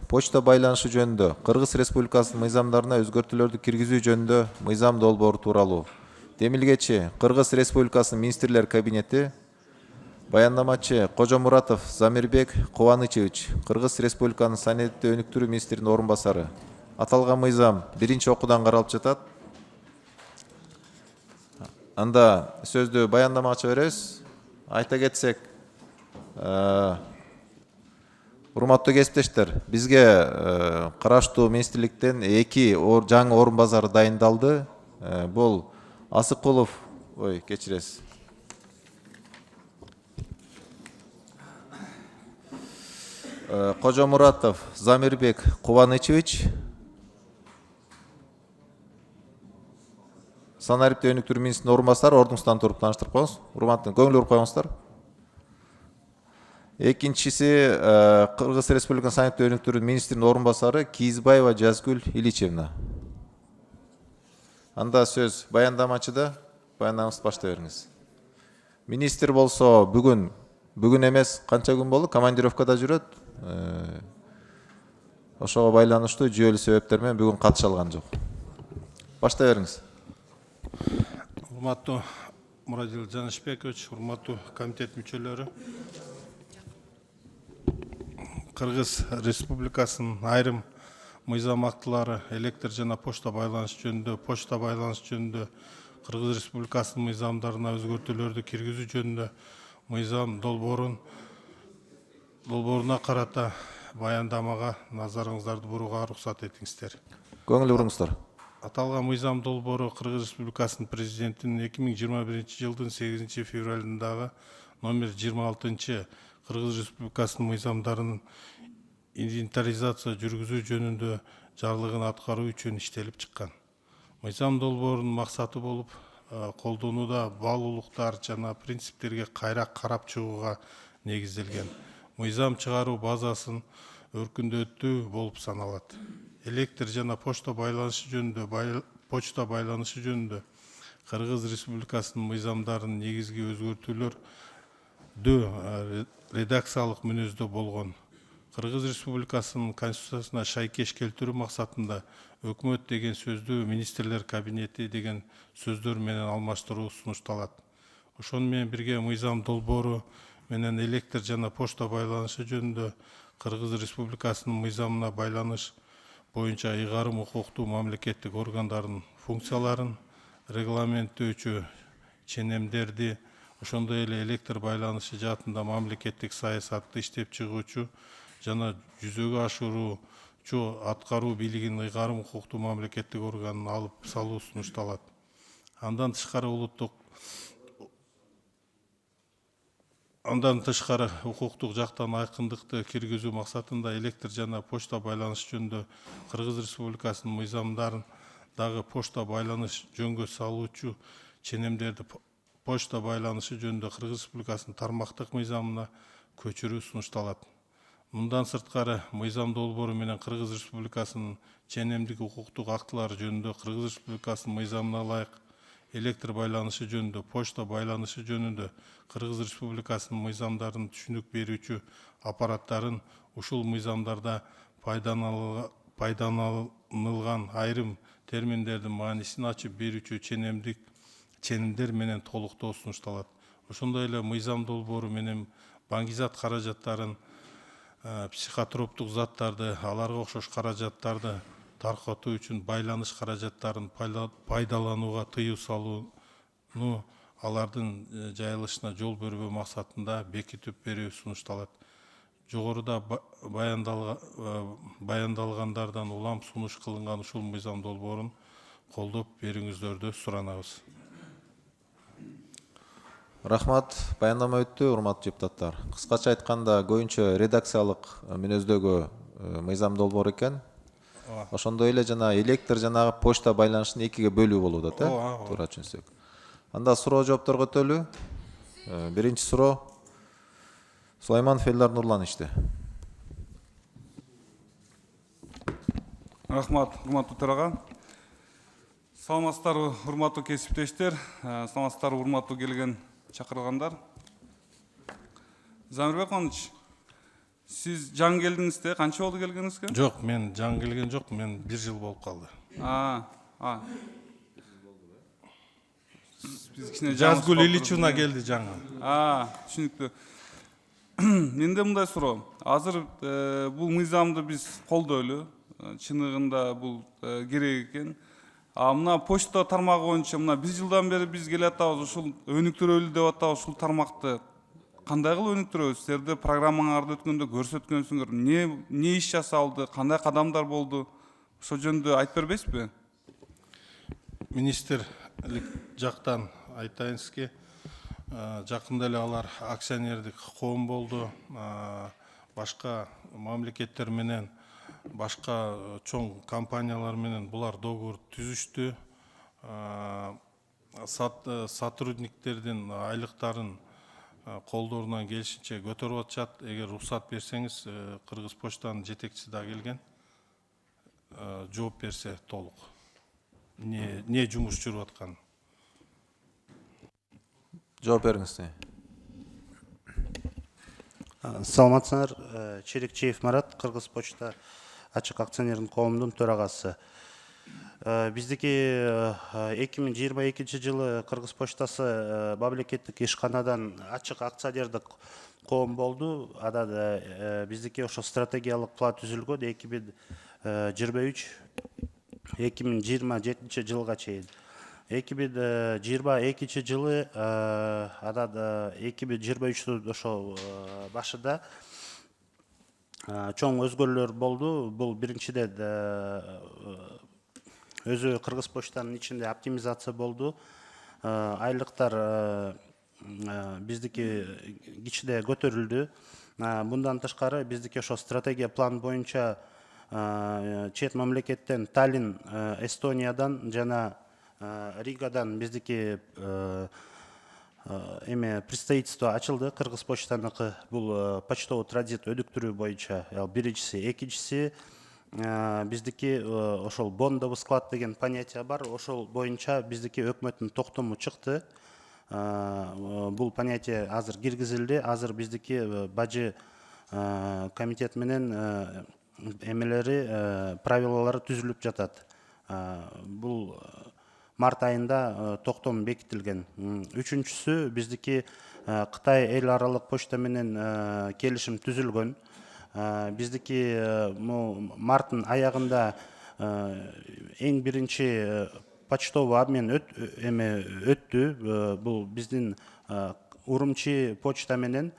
почта байланышы жөнүндө Кыргыз Республикасынын мыйзамдарына өзгөртүүлөрдү киргизүү жөнүндө мыйзам долбоору тууралуу. Демилгечи Кыргыз Республикасынын министрлер кабинети, баяндамачы Кожомуратов Замирбек Кубанычевич, Кыргыз Республиканын санариптик өнүктүрүү министринин орун басары. Аталган мыйзам биринчи окуудан каралып жатат. Анда сөздү баяндамачы беребиз. Айта кетсек, урматтуу кесиптештер, бизге караштуу министрликтен 2 жаңы орун базары дайындалды. Бул Асыкулов, кечиресиз. Кожомуратов Замирбек Кубанычевич, санариптик өнүктүрүү министринин орун басары, ордуңуздан туруп тааныштырып коюңуз. Урматтуу, көңүл буруп коюңуздар. Экинчиси Кыргыз Республикасынын санариптик өнүктүрүү министринин орун басары Кийизбаева Жазгүл Иличевна. Анда сөз баяндамачыда, баяндамаңызды баштай бериңиз. Министр болсо бүгүн эмес, канча күн болду, командировкада жүрөт. Ошого байланыштуу жүйөлүү себептер менен бүгүн катыша алган жок. Баштай бериңиз. Урматтуу Мурадил Жанышбекович, урматтуу комитет мүчөлөрү. Кыргыз Республикасынын айрым мыйзам актылары электр жана почта байланышы жөнүндө Кыргыз Республикасынын мыйзамдарына өзгөртүүлөрдү киргизүү жөнүндө мыйзам долбооруна карата баяндамага назарыңыздарды бурууга уруксат этиңиздер. Көңүл буруңуздар. Аталган мыйзам долбоору Кыргыз Республикасынын президентинин 2021 жылдын 8 февралындагы номер 26 Кыргыз Республикасынын мыйзамдарынын инвентаризация жүргүзүү жөнүндө жарлыгын аткаруу үчүн иштелип чыккан. Мыйзам долбоорунун максаты болуп, колдонууда баалуулуктар жана принциптерге кайра карап чыгууга негизделген. Мыйзам чыгаруу базасын өркүндөтүү болуп саналат. Электр жана почта байланышы жөнүндө Кыргыз Республикасынын мыйзамдарынын негизги өзгөртүүлөрдү редакциялык мүнөздө болгон. Кыргыз Республикасынын Конституциясына шайкеш келтирүү максатында өкмөт деген сөздү министрлер кабинети деген сөздөр менен алмаштыруу сунушталат. Ошону менен бирге мыйзам долбоору менен электр жана почта байланышы жөнүндө Кыргыз Республикасынын мыйзамына байланыш боюнча ыйгарым укуктуу мамлекеттик органдардын функцияларын регламенттөөчү ченемдерди, ошондой эле электр байланышы жаатында мамлекеттик саясатты иштеп чыгуучу жана жүзөгө ашыруучу аткаруу бийлигинин ыйгарым укуктуу мамлекеттик органын алып салуу сунушталат. Андан тышкары укуктук жактан айкындыкты киргизүү максатында электр жана почта байланышы жөнүндө Кыргыз Республикасынын мыйзамдарындагы почта байланыш жөнгө салуучу ченемдерди почта байланышы жөнүндө Кыргыз Республикасынын тармактык мыйзамына көчүрүү сунушталат. Мындан сырткары мыйзам долбоору менен Кыргыз Республикасынын ченемдик укуктук актылары жөнүндө Кыргыз Республикасынын мыйзамына ылайык электр байланышы жөнүндө, почта байланышы жөнүндө Кыргыз Республикасынын мыйзамдарын түшүнүк берүүчү аппараттарын ушул мыйзамдарда пайдаланылган айрым терминдердин маанисин ачып берүүчү ченемдер менен толуктоо сунушталат. Ошондой эле мыйзам долбоору менен баңгизат каражаттарын, психотроптук заттарды, аларга окшош каражаттарды таркатуу үчүн байланыш каражаттарын пайдаланууга тыюу салууну алардын жайылышына жол бербөө максатында бекитип берүү сунушталат. Жогоруда баяндалгандардан улам сунуш кылынган ушул мыйзам долбоорун колдоп берүүңүздөрдү суранабыз. Рахмат, баяндама өттү, урматтуу депутаттар. Кыскача айтканда, көбүнчө редакциялык мүнөздөгү мыйзам долбоор экен. Ошондой эле жана электр жана почта байланышын экиге бөлүү болуп атат, туура түшүнсөк. Анда суроо жоопторго өтөлү. Биринчи суроо Сулайманов Элдар Нурлановичте. Рахмат, урматтуу төрага. Саламатсыздарбы, урматтуу кесиптештер, саламатсыздарбы, урматтуу келген чакырылгандар. Замирбек Кубаныч, Сиз жаңы келдиңизде, канча болду келгениңизге? Жоқ, мен жаңы келген жоқ, мен 1 жыл болып қалды. Биз кичине Жазгүл Ильичевна келди жаңы. Түшүнүктүү. Менде мындай суроо. Азыр бул мыйзамды биз колдойлу. Чыныгында бул керек экен. Мына почта тармагы боюнча мына 1 жылдан бери биз келатабыз, ушул өнүктүрөлү деп атабыз, ушул тармакты. Кандай кылып өнүктүрөбүз? Силерде программаңарда өткөндө көрсөткөнсүңөр. Не иш жасалды, кандай кадамдар болду? Ошол жөнүндө айтып бербейсизби? Министрлик жактан айтайын сизге, жакында эле алар акционердик коом болду. Башка мамлекеттер менен, башка чоң компаниялар менен булар договор түзүштү. Сотрудниктердин айлыктарын колдорунан келишинче көтөрүп атышат. Эгер уруксат берсеңиз, Кыргыз почтанын жетекчиси да келген, жооп берсе толук. Не жумуш жүрүп аткан? Жооп бериңиз. Саламатсыздар, Черекчиев Марат, Кыргыз почта ачык акционердик коомунун төрагасы. Биздики 2022 жылы Кыргыз почтасы мамлекеттик ишканадан ачык акционердик коом болду. Ада биздики ошо стратегиялык план түзүлгөн 2023-2027 жылга чейин. 2022 жылы ада 2023 ошол башында чоң өзгөрүүлөр болду. Бул биринчиден өзү Кыргыз почтанын ичинде оптимизация болду. Айлыктар биздики кичине көтөрүлдү. Мындан тышкары биздики ошо стратегия план боюнча чет мамлекеттен Таллин, Эстониядан жана Ригадан биздики представительство ачылды. Кыргыз почтаныкы бул почтовый транзит өнүктүрүү боюнча биринчиси, экинчиси биздики ошол бондовый склад деген понятие бар. Ошол боюнча биздики өкмөттүн токтому чыкты. Бул понятие азыр киргизилди. Азыр биздики бажы комитет менен эмелери, правилалары түзүлүп жатат. Бул март айында токтом бекитилген. Үчүнчүсү биздики Кытай эл аралык почта менен келишим түзүлгөн. Биздики марттын аягында эң биринчи почтовый обмен өттү. Бул биздин Урумчи почта менен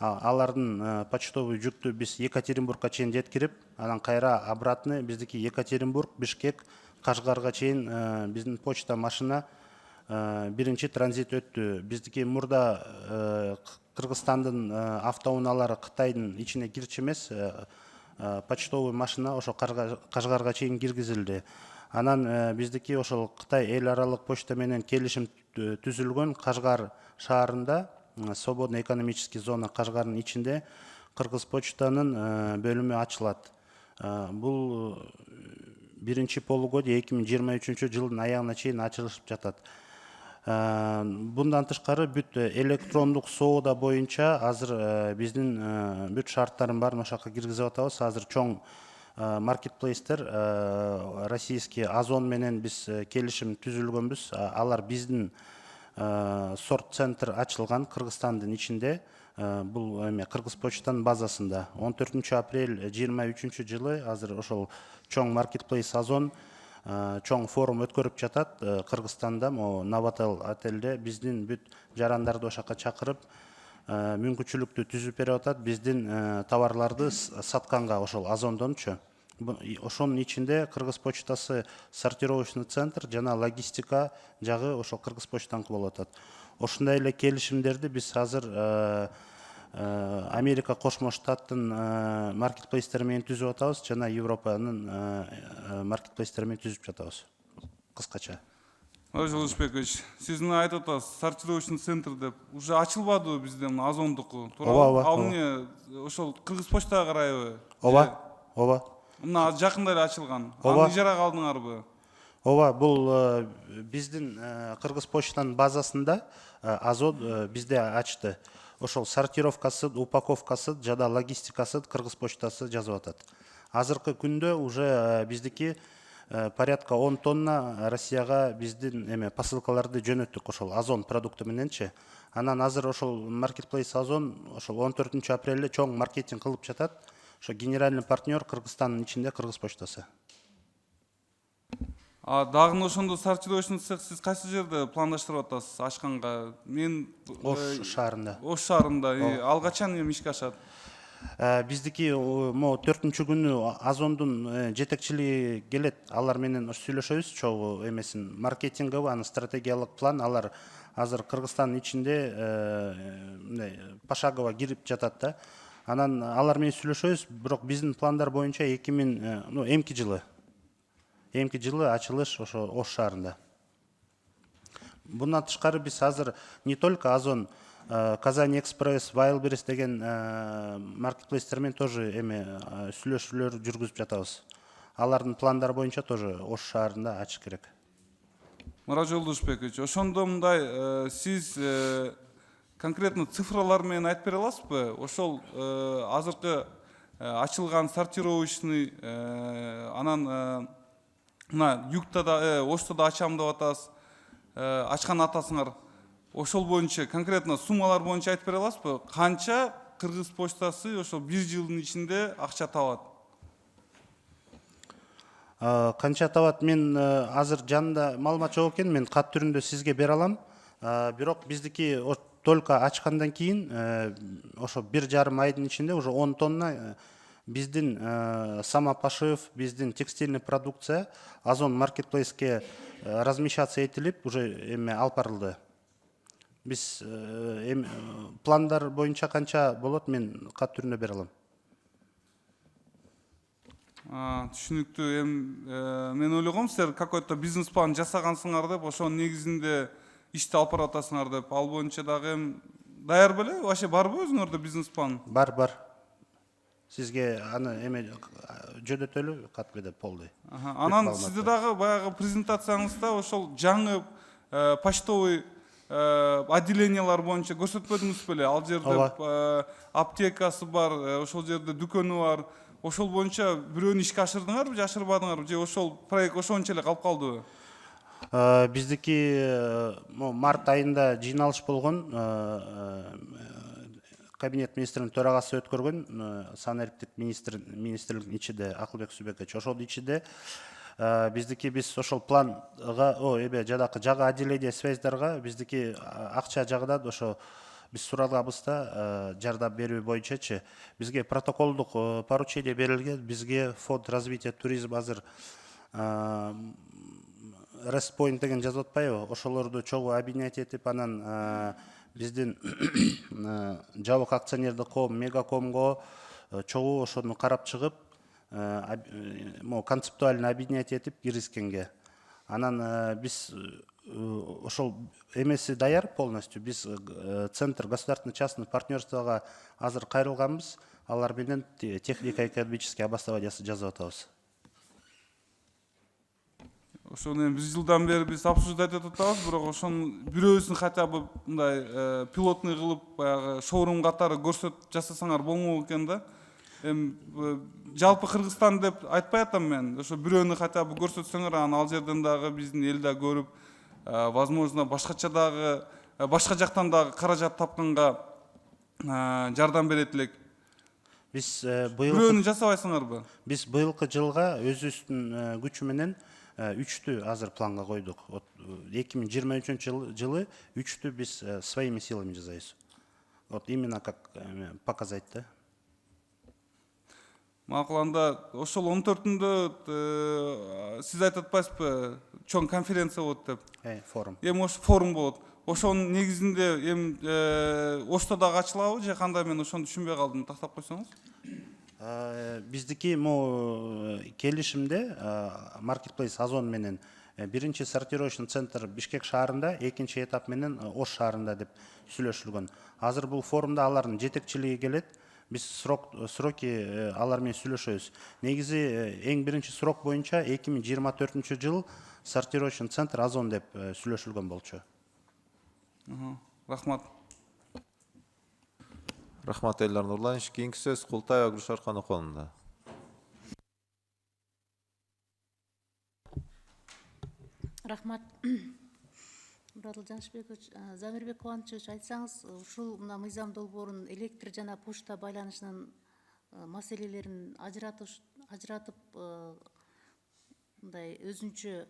алардын почтовый жүктү биз Екатеринбургка чейин жеткирип, анан кайра обратно биздики Екатеринбург, Бишкек, Кашгарга чейин биздин почта машина биринчи транзит өттү. Биздики мурда Кыргызстандын автоунаалары Кытайдын ичине кирчү эмес, почтовый машина ошо Кашгарга чейин киргизилди. Анан биздики ошол Кытай эл аралык почта менен келишим түзүлгөн. Кашгар шаарында, свободный экономический зона Кашгардын ичинде Кыргыз почтанын бөлүмү ачылат. Бул биринчи полугодие 2023 жылдын аягына чейин ачылышып жатат. Bundan тышкары бүт электрондук соода боюнча азыр биздин бүт шарттарын барын ошакка киргизип атабыз. Азыр чоң маркетплейстер российский Озон менен биз келишим түзүлгөнбүз. Алар биздин сорт-центр ачылган Кыргызстандын ичинде. Бул Кыргыз почтанын базасында 14 апрель 23 жылы азыр ошол чоң маркетплейс Озон чоң форум өткөрүп жатат Кыргызстанда, Новотел отелде. Биздин бүт жарандарды ошакка чакырып, мүмкүнчүлүктү түзүп берип атат биздин товарларды сатканга ошол Озондончу. Ошонун ичинде Кыргыз почтасы сортировочный центр жана логистика жагы ошол Кыргыз почтаныкы болуп атат. Ошондой эле келишимдерди биз азыр Америка Кошмо Штаттын маркетплейстери менен түзүп атабыз жана Европанын маркетплейстери менен түзүп жатабыз. Кыскача. Ожо Улушбекович, сиз айтып атасыз, сортировочный центр деп уже ачылбадыбы бизден Озондуку? Ооба. Ал эмне ошол Кыргыз почтага карайбы? Ооба. Мына жакында эле ачылган. Ооба. Аны ижарага алдыңарбы? Ооба, бул биздин Кыргыз почтанын базасында Озон бизде ачты. ошол сортировкасы, упаковкасы жада логистикасы Кыргыз почтасы жазып атат. Азыркы күндө уже биздики порядка 10 тонна Россияга биздин посылкаларды жөнөттүк ошол Озон продукты мененчи. Анан азыр ошол Marketplace Озон ошол 14 апрелде чоң маркетинг кылып жатат. Ошо генеральный партнер Кыргызстандын ичинде Кыргыз почтасы. Дагы ошондо сортировочный цех сиз кайсы жерде пландаштырып атасыз ачканга? Мен Ош шаарында. Ош шаарында. Ал качан ишке ашат? Биздики 4-чү күнү Озондун жетекчилиги келет. Алар менен сүйлөшөбүз, чогуу эмесин маркетинговый, анын стратегиялык план. Алар азыр Кыргызстандын ичинде пошагово кирип жатат да. Анан алар менен сүйлөшөбүз, бирок биздин пландар боюнча эмки жылы ачылыш ошо Ош шаарында. Bundan тышкары биз азыр не только Озон, Казань Экспресс, Wildberries деген маркетплейстермен тоже сүйлөшүүлөр жүргүзүп жатабыз. Алардын пландары боюнча тоже Ош шаарында ачыш керек. Мурат Жолдошбекович, ошондо мындай сиз конкретно цифралар менен айтып бере аласызбы? Ошол азыркы ачылган сортировочный анан мына Югта да Ошто да ачам деп атасыз, ачкан атасыңар. Ошол боюнча конкретно суммалар боюнча айтып бере аласызбы? Канча Кыргыз почтасы ошол 1 жылдын ичинде акча табат? Канча табат, мен азыр жанында маалымат жок экен, мен кат түрүндө сизге бере алам. Бирок биздики только ачкандан кийин ошо 1,5 айдын ичинде уже 10 тонна биздин самопошив, биздин текстильный продукция Озон маркетплейске размещаться этилип уже алып барылды. Биз пландар боюнча канча болот, мен кат түрүндө бере алам. Түшүнүктүү. Мен ойлогом силер какой-то бизнес план жасагансыңар деп, ошонун негизинде ишти алып барып атасыңар деп. Ал боюнча дагы даяр беле? Вообще барбы өзүңөрдө бизнес план? Бар. Сизге аны жөнөтөлү кат деп болду. Анан сизде дагы баягы презентацияңызда ошол жаңы почтовый отделениялар боюнча көрсөтпөдүңүз беле? Ал жерде аптекасы бар, ошол жерде дүкөнү бар. Ошол боюнча бирөөнү ишке ашырдыңарбы же ашырбадыңарбы, же ошол проект ошончо эле калып калдыбы? Биздики март айында жыйналыш болгон, кабинет министринин төрагасы өткөргөн, санариптик министрликтин ичинде Акылбек Сүйбекович. Ошол ичинде биз ошол планга жадакы жагы отделение связьдарга биздики акча жагынан ошо биз суралганбыз да, жардам берүү боюнчачы бизге протоколдук поручение берилген. Бизге фонд развития туризма азыр Респойнт деген жазып атпайбы? Ошолорду чогуу объединять этип, анан биздин жабык акционердик коом Мегакомго чогуу ошону карап чыгып, концептуально объединять этип киргизгенге. Анан биз ошол эмеси даяр полностью. Биз Центр государственно-частного партнерствога азыр кайрылганбыз. Алар менен технико-экономический обоснованиясы жазып атабыз. Ошону 1 жылдан бери биз обсуждать этип атабыз, бирок ошонун бирөөсүн хотя бы мындай пилотный кылып, баягы шоурум катары көрсөтүп жасасаңар болмок экен да. Жалпы Кыргызстан деп айтпай атам мен. Ошо бирөөнү хотя бы көрсөтсөңөр, анан ал жерден дагы биздин эл да көрүп, возможно, башкача дагы, башка жактан дагы каражат тапканга жардам берет элек. Биз бирөөнү жасабайсыңарбы? Биз быйылкы жылга өзүбүздүн күчү менен 3-тү азыр планга койдук. 2023 жылы 3-тү биз своими силами жасайбыз. Вот именно как показать, да? Макул, анда ошол 14-ндө сиз айтып атпайсызбы, чоң конференция болот деп? Форум. Ошо форум болот. Ошонун негизинде Ошто дагы ачылабы же кандай? Мен ошону түшүнбөй калдым. Тактап койсоңуз. Биздики келишимде Marketplace Озон менен биринчи сортировочный центр Бишкек шаарында, экинчи этап менен Ош шаарында деп сүйлөшүлгөн. Азыр бул форумда алардын жетекчилиги келет. Биз сроки алар менен сүйлөшөбүз. Негизи эң биринчи срок боюнча 2024 жыл сортировочный центр Озон деп сүйлөшүлгөн болчу. Рахмат. Рахмат Элдар Нурланович. Кийинки сөз Култаева Гүлшар Каныкуловна. Рахмат. Муратыл Жанышбекович, Замирбек Кубанычевич, айтсаңыз, ушул мына мыйзам долбоорун электр жана почта байланышынын маселелерин ажыратып, мындай өзүнчө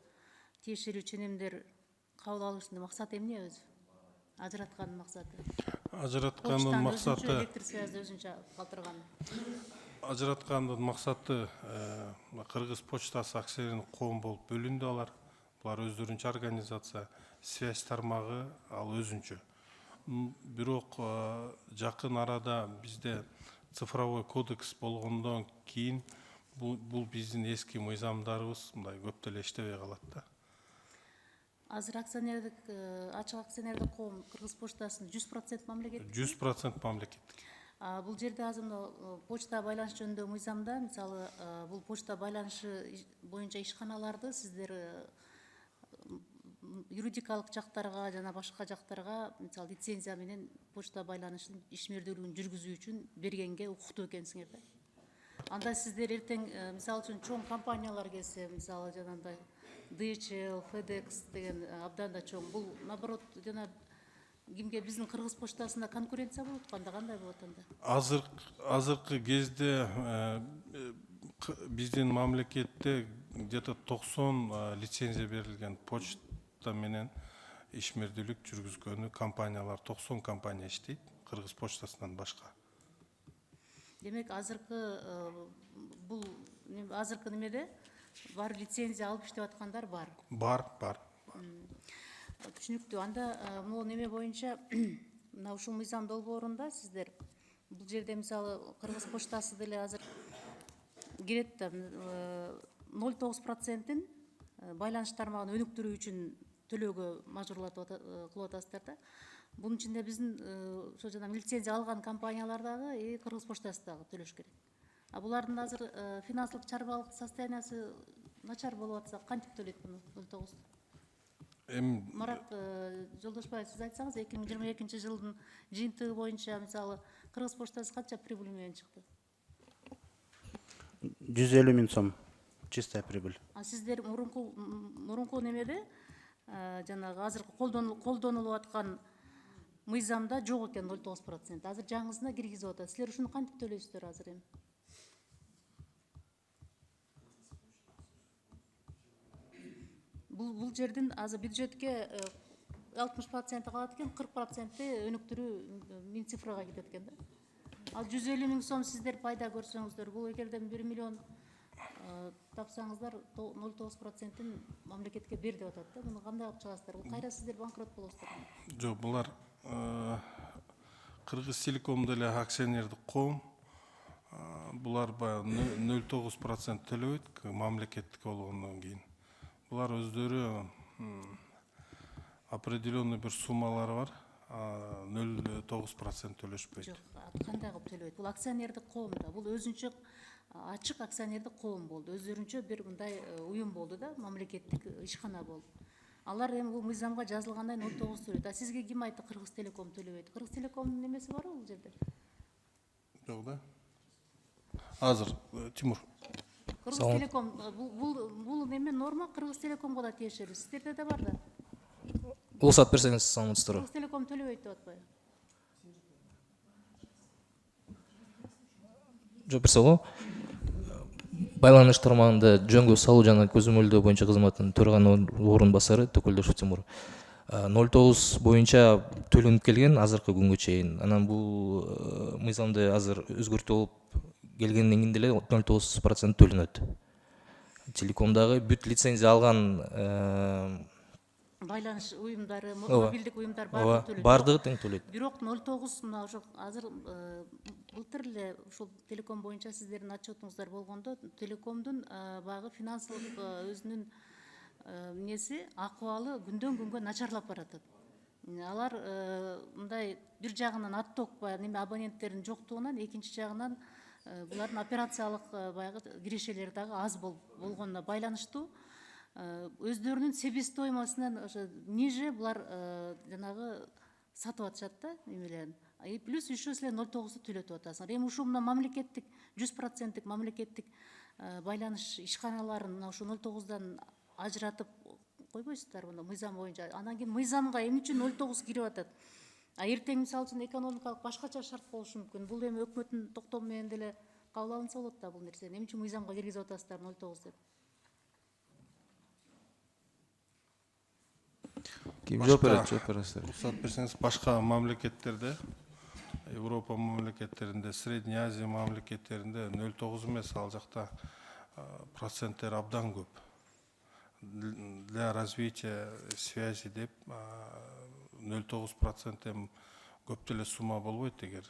тиешелүү ченемдер кабыл алышынын максаты эмне өзү? Ажыраткандын максаты. Ажыраткандын максаты Электр связьды өзүнчө калтырган. Ажыраткандын максаты Кыргыз почтасы акционерлик коом болуп бөлүндү алар. Булар өздөрүнчө организация, связь тармагы ал өзүнчө. Бирок жакын арада бизде цифровой кодекс болгондон кийин бул биздин эски мыйзамдарыбыз мындай көп деле иштебей калат да. Азыр акционердик, ачык акционердик коом Кыргыз почтасын 100% мамлекеттик. 100% мамлекеттик. Бул жерде азыр почта байланыш жөнүндө мыйзамда, мисалы, бул почта байланышы боюнча ишканаларды сиздер юридикалык жактарга жана башка жактарга, мисалы, лицензия менен почта байланышын ишмердүүлүгүн жүргүзүү үчүн бергенге укуктуу экенсиңер да. Анда сиздер эртең, мисалы үчүн чоң компаниялар келсе, мисалы жанагындай DHL, FedEx деген абдан да чоң. Бул наоборот жана кимге биздин Кыргыз почтасында конкуренция болуп атканда кандай болот анда? Азыркы кезде биздин мамлекетте где-то 90 лицензия берилген почта менен ишмердүүлүк жүргүзгөнү компаниялар, 90 компания иштейт, Кыргыз почтасынан башка. Демек бул азыркы немеде бар лицензия алып иштеп аткандар бар. Бар. Түшүнүктүү. Анда могу неме боюнча мына ушул мыйзам долбоорунда сиздер бул жерде мисалы Кыргыз почтасы деле азыр кирет да 0,9%-ин байланыш тармагын өнүктүрүү үчүн төлөөгө мажбурлатып кылып атасыздар да. Бунун ичинде биздин ошо жана лицензия алган компаниялар дагы, Кыргыз почтасы дагы төлөш керек. Булардын азыр финансылык чарбалык состояниясы начар болуп атса, кантип төлөйт муну 0,9? Марат Жолдошбаев, сиз айтсаңыз, 2022 жылдын жыйынтыгы боюнча мисалы Кыргыз почтасы канча прибыль менен чыкты? 150 000 сом чистая прибыль. Сиздер мурунку немеде жанагы азыркы колдонулуп аткан мыйзамда жок экен 0,9%. Азыр жаңысына киргизип атат. Силер ушуну кантип төлөйсүздөр азыр эми? Бул жердин азыр бюджетке 60% калат экен, 40% өнүктүрүү Минцифрага кетет экен да. Ал 150 000 сом сиздер пайда көрсөңүздөр, бул эгерден 1 миллион тапсаңыздар 0,9%-ин мамлекетке бер деп атат да. Муну кандай кылып чыгасыздар? Бул кайра сиздер банкрот болосуздар. Жок, булар Кыргыз Телеком деле акционердик коом. Булар баягы 0,9% төлөйт мамлекеттик болгондон кийин. Булар өздөрү определенный bir суммалары бар, 0,9% төлөшпөйт. Жок, кандай кылып төлөйт? Бул акционердик коом да. Бул өзүнчө ачык акционердик коом болду. Өздөрүнчө бир мындай уюм болду да, мамлекеттик ишкана болду. Алар эми бул мыйзамга жазылгандай 0,9 төлөйт. Сизге ким айтты Кыргыз Телеком төлөбөйт? Кыргыз Телекомдун немеси барбы бул жерде? Жок да. Азыр Тимур. Кыргыз Телеком бул неме норма Кыргыз Телекомго да тиешелүү. Сиздерде да бар да. Улсат берсеңиз саламатсыздар. Кыргыз Телеком төлөбөйт деп атпайбы? Жооп берсе болобу? Байланыш тармагында жөнгө салуу жана көзөмөлдөө боюнча кызматтын төраган орун басары Төкөлдөшев Тимур. 0,9 боюнча төлөнүп келген азыркы күнгө чейин. Анан бул мыйзамды азыр өзгөртүү болуп келгенден кийин деле 0,9% төлөнөт. Телекомдагы бүт лицензия алган байланыш уюмдары, мобилдик уюмдар бардыгы төлөйт. Бардыгы тең төлөйт. Бирок 0,9 мына ошо азыр былтыр эле ушул Телеком боюнча сиздердин отчетуңуздар болгондо Телекомдун баягы финансылык өзүнүн эмнеси, акыбалы күндөн күнгө начарлап баратат. Алар мындай бир жагынан отток неме абоненттердин жоктугунан, экинчи жагынан булардын операциялык баягы кирешелери дагы аз болгонуна байланыштуу өздөрүнүн себестоимостунан ошо ниже булар жанагы сатып атышат да немелерин. Плюс еще силер 0,9'ду төлөтүп атасыңар. Эми ушу мына мамлекеттик 100% мамлекеттик байланыш ишканаларын мына ушу 0,9'дан ажыратып койбойсуздар мына мыйзам боюнча. Анан кийин мыйзамга эмне үчүн 0,9 кирип атат? Эртең мисалы үчүн экономикалык башкача шарт болушу мүмкүн. Бул эми өкмөттүн токтому менен деле кабыл алынса болот да бул нерсени. Эмне үчүн мыйзамга киргизип атасыздар 0,9 деп? Ким жооп берет? Жооп бересиздер. Рұқсат берсеңіз, башқа мамлекеттерде, Европа мамлекеттерінде, Средняя Азия мамлекеттерінде 0,9 емес, ал жақта проценттер абдан көп. Для развития связи деп 0,9% көп деле сумма болбойт эгер.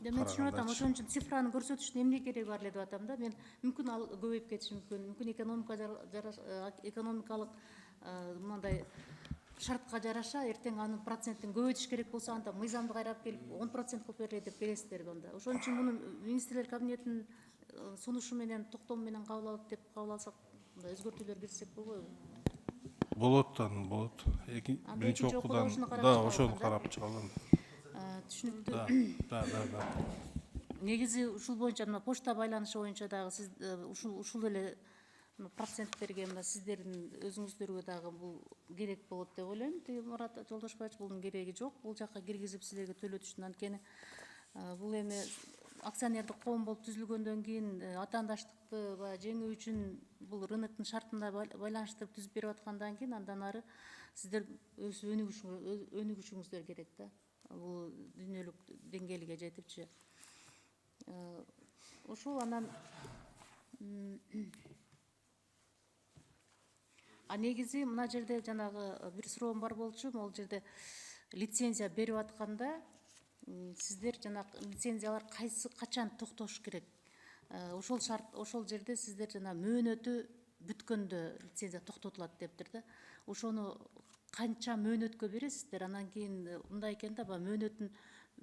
Мен түшүнүп атам, ошон үчүн цифраны көрсөтүштүн эмне кереги бар эле деп атам да. Мен мүмкүн ал көбөйүп кетиши мүмкүн. Мүмкүн экономикалык мындай шартка жараша эртең анын процентин көбөйтүш керек болсо, анда мыйзамды кайрап келип 10% кылып берели деп бересиздерби анда. Ошон үчүн муну министрлер кабинетинин сунушу менен, токтому менен кабыл алып деп кабыл алсак, мындай өзгөртүүлөр кирсек болбойбу? Болот. Биринчи окуудан да ошону карап чыгалам. Түшүнүктүү. Да. Негизи ушул боюнча мына почта байланышы боюнча дагы сиз ушул эле проценттерге мына сиздердин өзүңүздөргө дагы бул керек болот деп ойлойм. Тиги Мурат Жолдошбаевич, булдун кереги жок. Бул жакка киргизип силерге төлөтүштүн, анткени бул эми акционердик коом болуп түзүлгөндөн кийин атаандаштыкты жеңүү үчүн бул рыноктун шартына байланыштырып түзүп берип аткандан кийин андан ары сиздер өз өнүгүшүңүздөр керек да. Бул дүйнөлүк деңгээлге жетипчи. Ошол анан негизи мына жерде жанагы бир суроом бар болчу. Могул жерде лицензия берип атканда сиздер жанагы лицензиялар качан токтош керек? Ошол шарт, ошол жерде сиздер жана мөөнөтү бүткөндө лицензия токтотулат дептир да. Ошону канча мөөнөткө бересиздер? Анан кийин мындай экен да, мөөнөтүн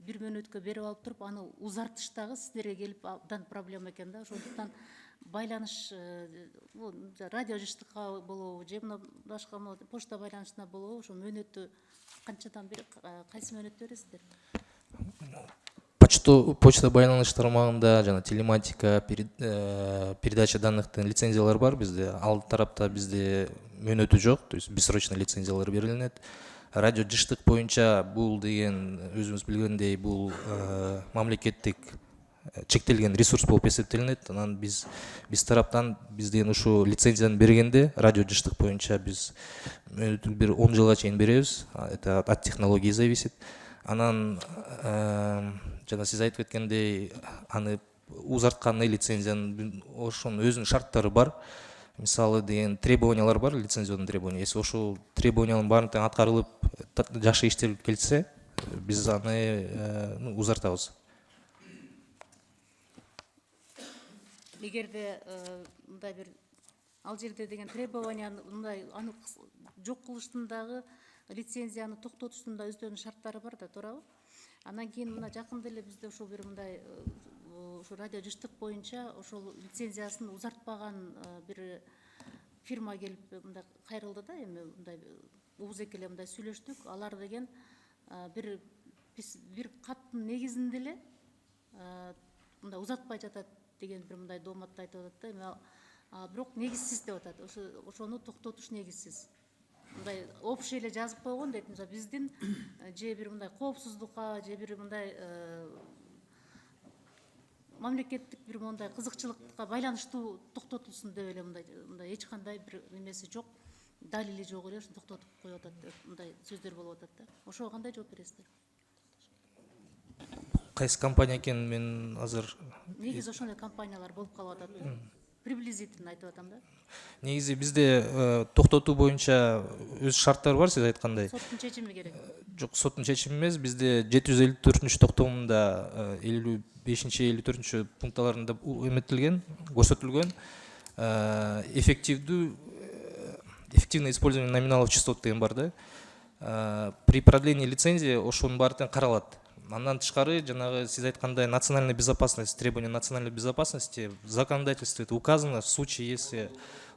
бир мөөнөткө берип алып туруп, аны узартыштагы сиздерге келип абдан проблема экен да. Ошондуктан байланыш, радио жыштыкка болобу, же мына башка почта байланышына болобу, ошо мөөнөтү канчадан бери, кайсы мөөнөттү бересиздер? Почта байланыш тармагында жана телематика, передача данныхтын лицензиялары бар бизде. Ал тарапта бизде мөөнөтү жок, то есть бессрочный лицензиялар берилет. Радио жыштык боюнча бул деген өзүңүз билгендей бул мамлекеттик чектелген ресурс болуп эсептелинет. Анан биз тараптан биз деген ушу лицензияны бергенде радио жыштык боюнча биз мөөнөтү бир 10 жылга чейин беребиз. Это от технологии зависит. Анан жана сиз айтып кеткендей, аны узартканы лицензиянын ошонун өзүнүн шарттары бар. Мисалы деген требованиялар бар, лицензиянын требования. Если ошол требованиянын баарын тең аткарылып, жакшы иштелип келсе, биз аны узартабыз. Эгерде мындай бир ал жерде деген требованияны мындай аны жок кылыштын дагы лицензияны токтотуштун да өздөрүнүн шарттары бар да, туурабы? Анан кийин мына жакында эле бизде ошол бир мындай радио жыштык боюнча ошол лицензиясын узартпаган бир фирма келип мындай кайрылды да, эми мындай убуз эки эле мындай сүйлөштүк. Алар деген бир каттын негизинде эле мындай узатпай жатат деген бир мындай дооматты айтып атат да. Эми бирок негизсиз деп атат. Ошону токтотуш негизсиз. Мындай общий эле жазып койгон дейт. Мисалы биздин же бир мындай коопсуздукка, же бир мындай мамлекеттик бир мындай кызыкчылыкка байланыштуу токтотулсун деп эле мындай эч кандай бир немеси жок, далили жок эле ошону токтотуп коюп атат деп мындай сөздөр болуп атат да. Ошого кандай жооп бересиздер? Кайсы компания экенин мен азыр негизи ошондой компаниялар болуп калып атат. Приблизительно айтып атам да. Негизи бизде токтотуу боюнча өз шарттары бар, сиз айткандай. Соттун чечими керек. Жок, соттун чечими эмес. Бизде 754 токтомунда 55-54 пункталарында эметилген, көрсөтүлгөн эффективное использование номиналов частот деген бар да. При продлении лицензии ошонун баары тең каралат. Андан тышкары, жанагы сиз айткандай национальная безопасность, требования национальной безопасности в законодательстве это указано. В случае, если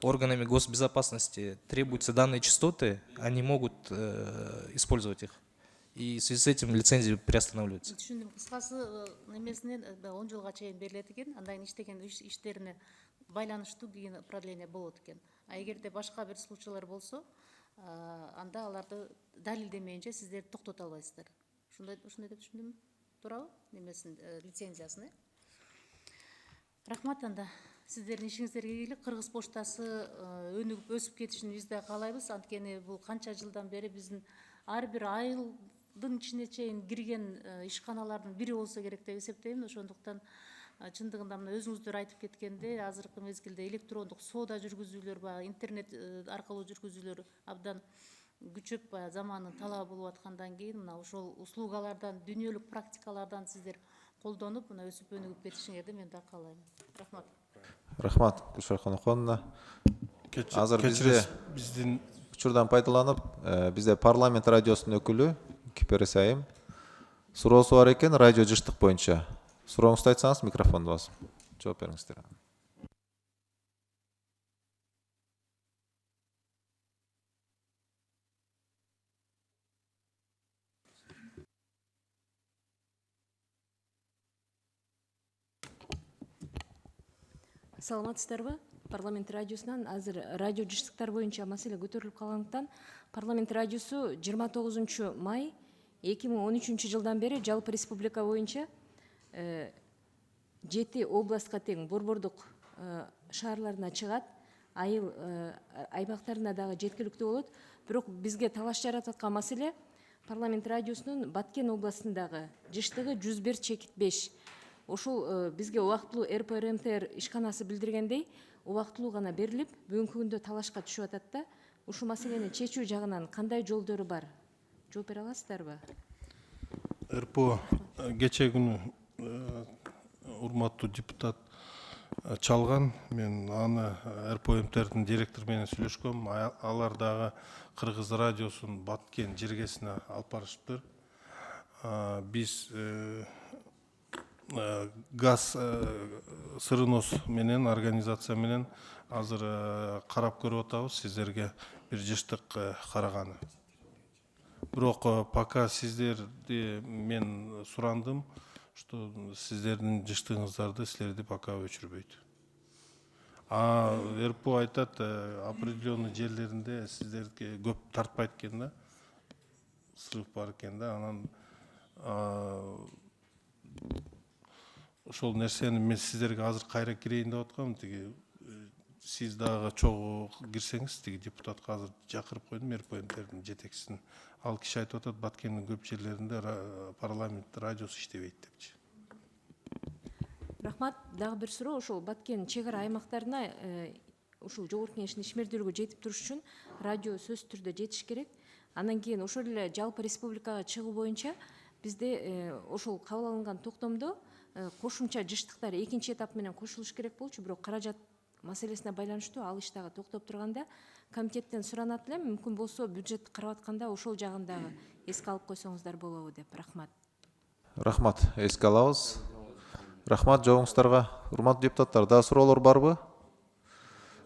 органами госбезопасности требуются данные частоты, они могут использовать их. И в связи с этим лицензия приостанавливается. Түшүндүм. Кыскасы немесинен 10 жылга чейин берилет экен. Андан кийин иштеген иштерине байланыштуу кийин продление болот экен. А эгерде башка бир случайлар болсо, анда аларды далилдемейинче сиздер токтото албайсыздар. Ушундай деп түшүндүмбү? Туурабы? Немесин лицензиясын, Рахмат анда. Сиздердин ишиңиздерге ийгилик. Кыргыз поштасы өнүгүп өсүп кетишин биз да каалайбыз. Анткени бул канча жылдан бери биздин ар бир айылдын ичине чейин кирген ишканалардын бири болсо керек деп эсептейм. Ошондуктан чындыгында мына өзүңүздөр айтып кеткендей, азыркы мезгилде электрондук соода жүргүзүүлөр, баягы интернет аркылуу жүргүзүүлөр абдан күчөп, баягы замандын талабы болуп аткандан кийин мына ошол услугалардан, дүйнөлүк практикалардан сиздер колдонуп, мына өсүп өнүгүп кетишиңерди мен да каалайм. Рахмат. Рахмат, Гүлшара Коноконовна. Азыр биздин учурдан пайдаланып, бизде парламент радиосунун өкүлү Кипер Сайым суроосу бар экен радио жыштык боюнча. Сурооңузду айтсаңыз микрофонду басып жооп бериңиздер. Саламатсыздарбы? Парламент радиосунан азыр радио жыштыктар боюнча маселе көтөрүлүп калгандыктан парламент радиосу 29 май 2013 жылдан бери жалпы республика боюнча 7 областка тең борбордук шаарларына чыгат, айыл аймактарына дагы жеткиликтүү болот. Бирок бизге талаш жаратып аткан маселе парламент радиосунун Баткен областындагы жыштыгы 101/5. Ошол бизге убактылуу РПРМТР ишканасы билдиргендей, убактылуу гана берилип, бүгүнкү күндө талашка түшүп атат да. Ушул маселени чечүү жагынан кандай жолдору бар? Жооп бере аласыздарбы? РПО кече күнү урматтуу депутат чалган. Мен аны РПО-МТРдин директору менен сүйлөшкөм. Алар дагы Кыргыз радиосун Баткен жергесине алып барышыптыр. Биз газ сырынос менен организация менен азыр карап көрүп атабыз, сиздерге бир жыштык караганы. Бирок пока сиздерди мен сурандым, что сиздердин жыштыгыңыздарды силерди пока өчүрбөйт. РПО айтат, определенный жерлеринде сиздерге көп тартпайт экен да, срыв бар экен да, анан ошол нерсени мен сиздерге азыр кайра кирейин деп аткам. Тиги сиз дагы чогуу кирсеңиз, тиги депутатка азыр чакырып койдум, РПО-МТРдин жетекчисин. Ал киши айтып атат, Баткендин көп жерлеринде парламент радиосу иштебейт депчи. Рахмат, дагы бир суроо, ошол Баткен чек ара аймактарына ушул жогорку кеңештин ишмердүүлүгү жетип туруш үчүн радио сөзсүз түрдө жетиш керек. Андан кийин ошол эле жалпы республикага чыгуу боюнча бизде ошол кабыл алынган токтомдо кошумча жыштыктар экинчи этап менен кошулуш керек болчу, бирок каражат маселесине байланыштуу ал иш дагы токтоп турганда комитеттен суранат элем, мүмкүн болсо бюджет карап атканда ошол жагын дагы эске алып койсоңуздар болобу деп. Рахмат. Рахмат, эске алабыз. Рахмат жообуңуздарга. Урматтуу депутаттар, дагы суроолор барбы?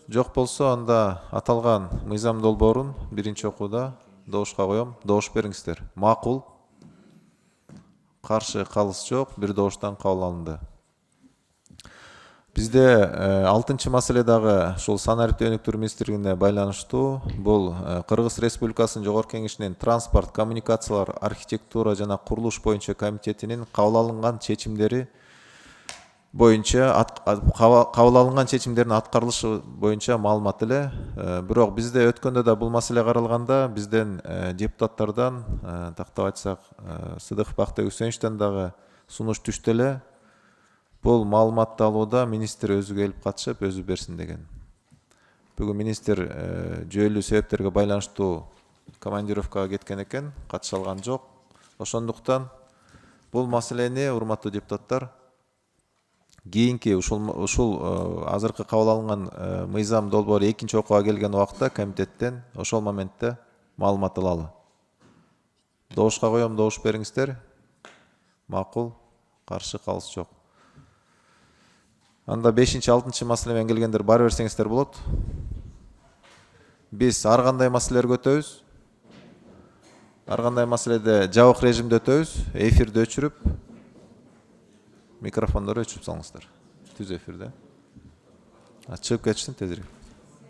Жок болсо анда аталган мыйзам долбоорун биринчи окууда добушка коем. Добуш бериңиздер. Макул. Каршы калыс жок, бир добуштан кабыл алынды. Бизде 6-чы маселе дагы ушул санариптик өнүктүрүү министрлигине байланыштуу. Бул Кыргыз Республикасынын жогорку кеңешинин транспорт, коммуникациялар, архитектура жана курулуш боюнча комитетинин кабыл алынган чечимдери боюнча кабыл алынган чечимдердин аткарылышы боюнча маалымат эле. Бирок бизде өткөндө да бул маселе каралганда бизден депутаттардан, тактап айтсак, Сыдыков Бактыбек Үсеновичтен дагы сунуш түштү эле. Бул маалыматты алууда министр өзү келип катышып, өзү берсин деген. Бүгүн министр жүйөлүү себептерге байланыштуу командировкага кеткен экен, катыша алган жок. Ошондуктан бул маселени, урматтуу депутаттар, кийинки ушул азыркы кабыл алынган мыйзам долбоору экинчи окууга келген убакта комитеттен ошол моментте маалымат алалы. Добушка коем, добуш бериңиздер. Макул, каршы калыс жок. Анда 5-6 маселе менен келгендер бары берсеңиздер болот. Биз ар кандай маселелер көтөбүз. ар кандай маселеде жабык режимде өтөбүз, эфирди өчүрүп, микрофондорду өчүрүп салыңыздар. Түз эфирде. Чыгып кетиштин тезирээк.